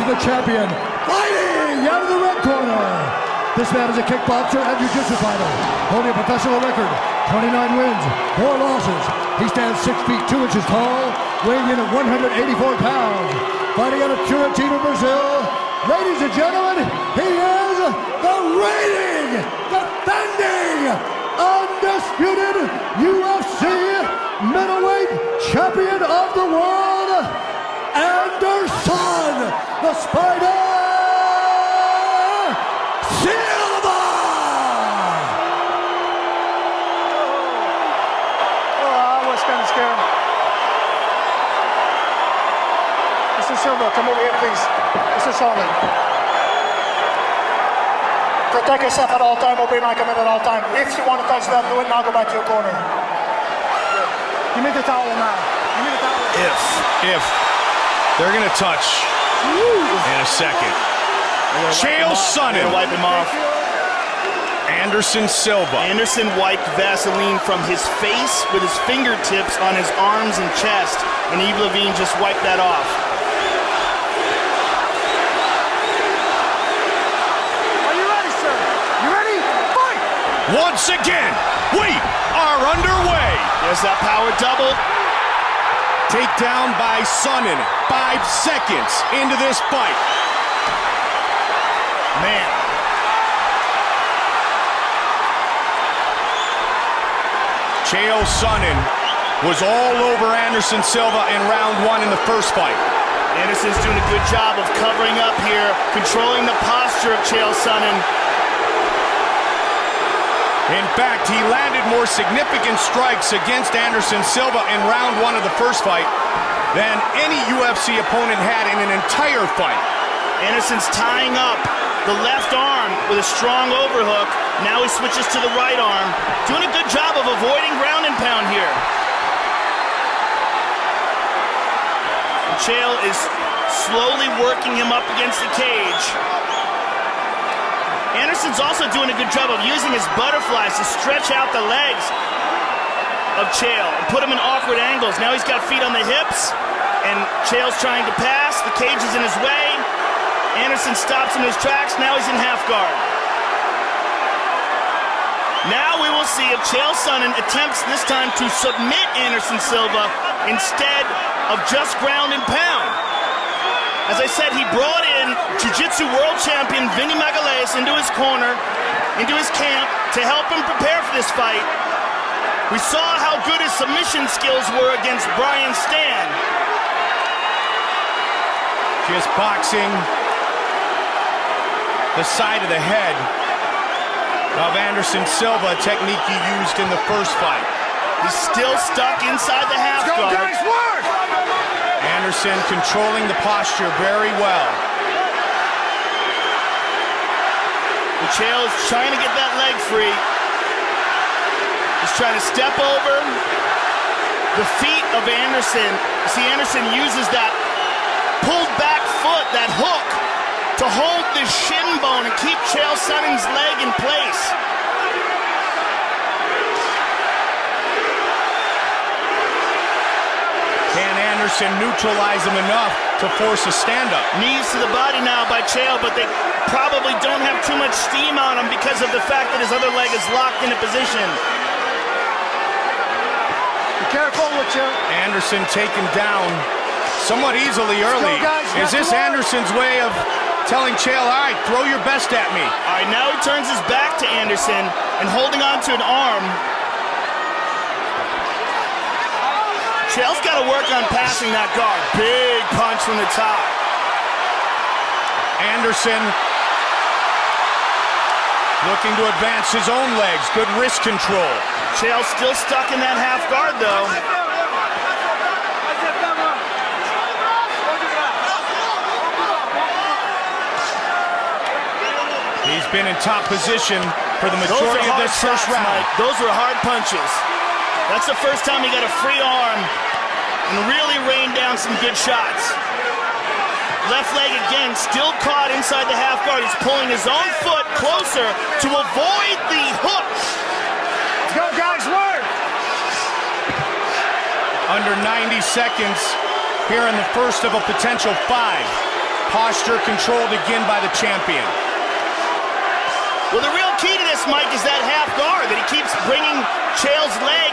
introducing the champion, fighting out of the red corner. This man is a kickboxer and jiu-jitsu fighter, holding a professional record, 29 wins, 4 losses. He stands 6 feet 2 inches tall, weighing in at 184 pounds, fighting out of Curitiba, Brazil. Ladies and gentlemen, he is the reigning, defending, undisputed UFC middleweight champion of the world, Anderson, the Spider Silva! Oh, I was kind of scared. Mr. Silva, come over here, please. Mr. Solomon. Protect yourself at all time, obey my command at all time. If you want to touch that, do it now, go back to your corner. Give me the towel now. Give me the towel. If they're gonna touch in a second. Chael Sonnen. Wipe him off. Anderson Silva. Anderson wiped Vaseline from his face with his fingertips on his arms and chest, and Yves Lavigne just wiped that off. Are you ready, sir? You ready? Fight! Once again, we are underway. There's that power double. Takedown by Sonnen. 5 seconds into this fight. Man. Chael Sonnen was all over Anderson Silva in round 1 in the first fight. Anderson's doing a good job of covering up here, controlling the posture of Chael Sonnen. In fact, he landed more significant strikes against Anderson Silva in round 1 of the first fight than any UFC opponent had in an entire fight. Anderson's tying up the left arm with a strong overhook. Now he switches to the right arm. Doing a good job of avoiding ground and pound here. Chael is slowly working him up against the cage. Anderson's also doing a good job of using his butterflies to stretch out the legs of Chael and put him in awkward angles. Now he's got feet on the hips, and Chael's trying to pass. The cage is in his way. Anderson stops in his tracks. Now he's in half guard. Now we will see if Chael Sonnen attempts this time to submit Anderson Silva instead of just ground and pound. As I said, he brought in Jiu-Jitsu world champion Vinny Magalhães into his corner, into his camp, to help him prepare for this fight. We saw how good his submission skills were against Brian Stann. Just boxing the side of the head of Anderson Silva, a technique he used in the first fight. He's still stuck inside the half guard. Let's go, guys, work! Anderson controlling the posture very well. And Chael is trying to get that leg free. He's trying to step over the feet of Anderson. See, Anderson uses that pulled back foot, that hook, to hold the shin bone and keep Chael Sonnen's leg in place. Can Anderson neutralize him enough to force a stand-up? Knees to the body now by Chael, but they probably don't have too much steam on him because of the fact that his other leg is locked into position. Be careful with you. Anderson taken down somewhat easily early. Is this Anderson's way of telling Chael, all right, throw your best at me? All right, now he turns his back to Anderson and holding on to an arm. Chael's got to work on passing that guard. Big punch from the top. Anderson looking to advance his own legs. Good wrist control. Chael's still stuck in that half guard, though. He's been in top position for the majority of this first round. Mike. Those were hard punches. That's the first time he got a free arm and really rained down some good shots. Left leg again, still caught inside the half guard. He's pulling his own foot closer to avoid the hook. Let's go, guys, work! Under 90 seconds here in the first of a potential 5. Posture controlled again by the champion. Well, the real key to this, Mike, is that half guard, that he keeps bringing Chael's leg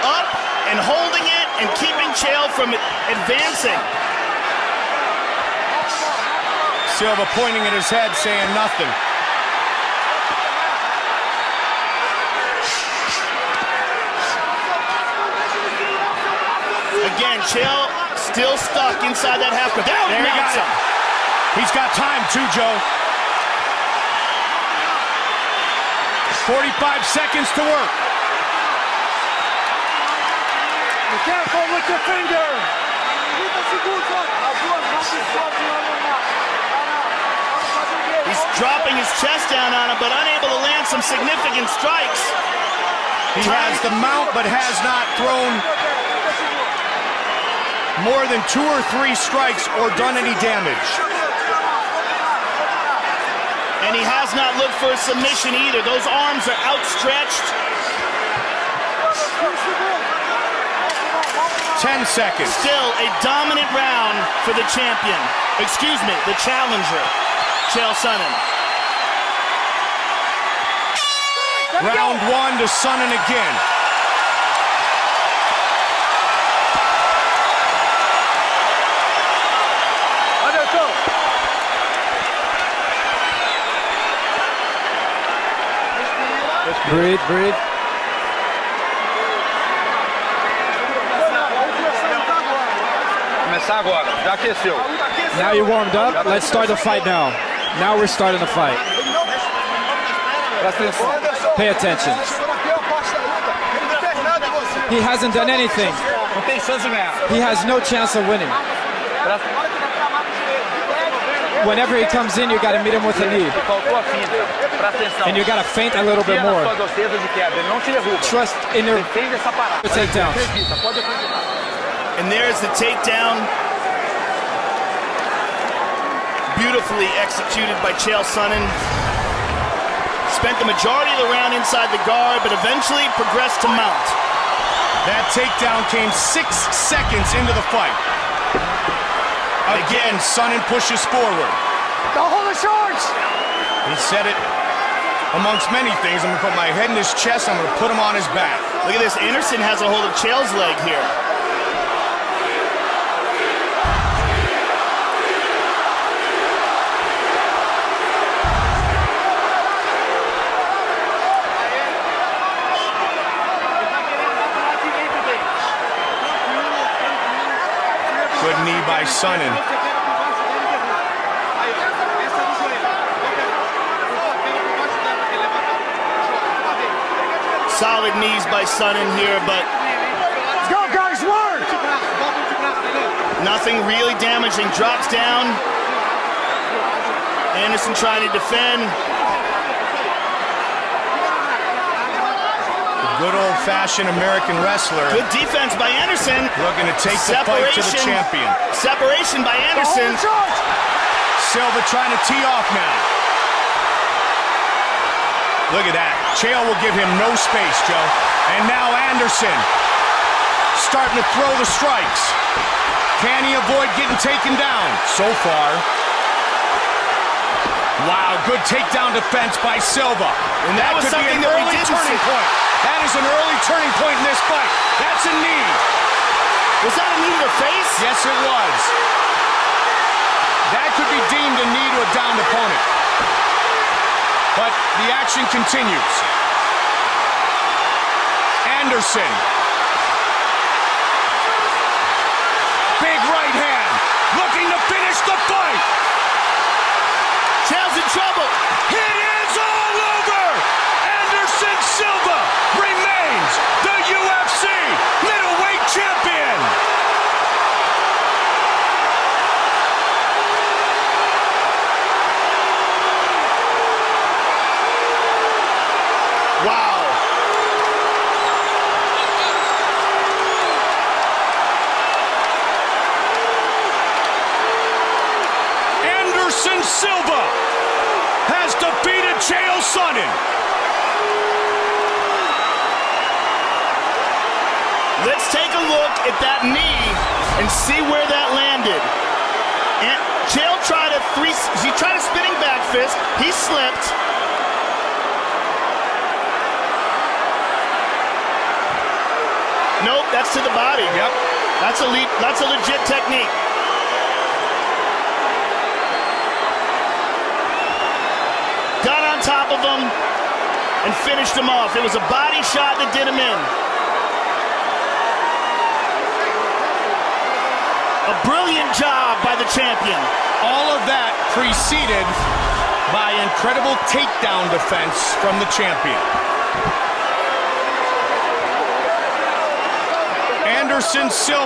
up and holding it and keeping Chael from advancing. Silva pointing at his head, saying nothing. Again, Chael still stuck inside that half guard. There he got it. He's got time too, Joe. 45 seconds to work. Be careful with your finger. He's dropping his chest down on him, but unable to land some significant strikes. He has the mount, but has not thrown more than 2 or 3 strikes or done any damage. And he has not looked for a submission either. Those arms are outstretched. 10 seconds. Still a dominant round for the champion. Excuse me, the challenger, Chael Sonnen. Round 1 to Sonnen again. Breathe, breathe. Começar agora, já aqueceu. Now you're warmed up. Let's start the fight now. Now we're starting the fight. Presta atenção. Pay attention. He hasn't done anything. Não tem chance de ganhar. He has no chance of winning. Whenever he comes in, you got to meet him with a knee. Faltou a finta. Presta atenção. And you got to feint a little bit more. Não te derruba. Trust in your Defende essa parada. takedown. Pode acreditar. And there's the takedown. Beautifully executed by Chael Sonnen. Spent the majority of the round inside the guard, but eventually progressed to mount. That takedown came 6 seconds into the fight. Again, Sonnen pushes forward. Don't hold the shorts. He said it amongst many things. I'm going to put my head in his chest. I'm going to put him on his back. Look at this. Anderson has a hold of Chael's leg here. Good knee by Sonnen. Solid knees by Sonnen here, but Let's go, guys, work. nothing really damaging. Drops down. Anderson trying to defend. Good old-fashioned American wrestler. Good defense by Anderson. Looking to take the fight to the champion. Separation by Anderson. Silva trying to tee off now. Look at that. Chael will give him no space, Joe. And now Anderson starting to throw the strikes. Can he avoid getting taken down? So far. Wow, good takedown defense by Silva. And that was could be something an that we early didn't turning see. point. That is an early turning point in this fight. That's a knee. Was that a knee to the face? Yes, it was. That could be deemed a knee to a downed opponent. But the action continues. Anderson. Big right hand. Looking to finish the fight. Chael's in trouble. It is all over. Anderson Silva remains the UFC middleweight champion. Wow. Anderson Silva has defeated Chael Sonnen. Let's take a look at that knee and see where that landed. And Chael tried a spinning back fist. He slipped. Nope, that's to the body. Yep. That's a legit technique. Got on top of him and finished him off. It was a body shot that did him in. A brilliant job by the champion. All of that preceded by incredible takedown defense from the champion. Anderson Silva.